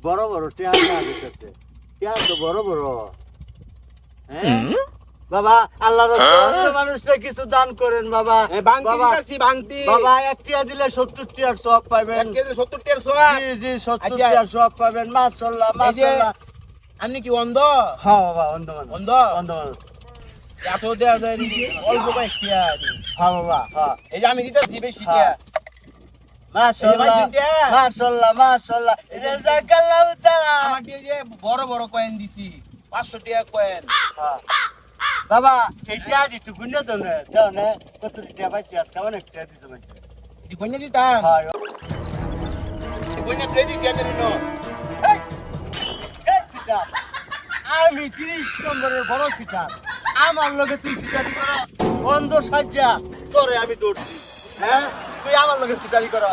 বড় বড় টিয়া দিতেছে টিয়া তো বড় বড় হ্যাঁ বাবা আল্লাহর রাস্তায় মানুষকে কিছু দান করেন বাবা বাবা বাবা এক টিয়া দিলে 70 টিয়ার সওয়াব পাবেন 70 টাকার সোয়া জি জি 70 টিয়ার সওয়াব পাবেন মাশাআল্লাহ মাশাআল্লাহ আপনি কি অন্ধ হ্যাঁ বাবা অন্ধ মানুষ অন্ধ অন্ধ মানুষ এত দেয়া যায় অল্প কয়েকটা হ্যাঁ বাবা হ্যাঁ এই যে আমি দিতেছি বেশি টাকা মাশাআল্লাহ মাশাআল্লাহ মাশাআল্লাহ জাযাকাল্লাহু তাআলা আমার দিয়ে যে বড় বড় কয়েন দিছি 500 টাকা কয়েন বাবা এইটা দিতে গুণা দাও না দাও না কত টাকা পাইছি আজকে অনেক টাকা দিতে পারছি দি কইনা দিতাম হ্যাঁ কইনা কই দিছি আনে নো এই সিটা আমি 30 নম্বরের বড় সিটা আমার লগে তুই সিটারি কর বন্ধ সাজ্জা তোরে আমি দৌড়ছি হ্যাঁ তুই আমার লগে সিটারি কর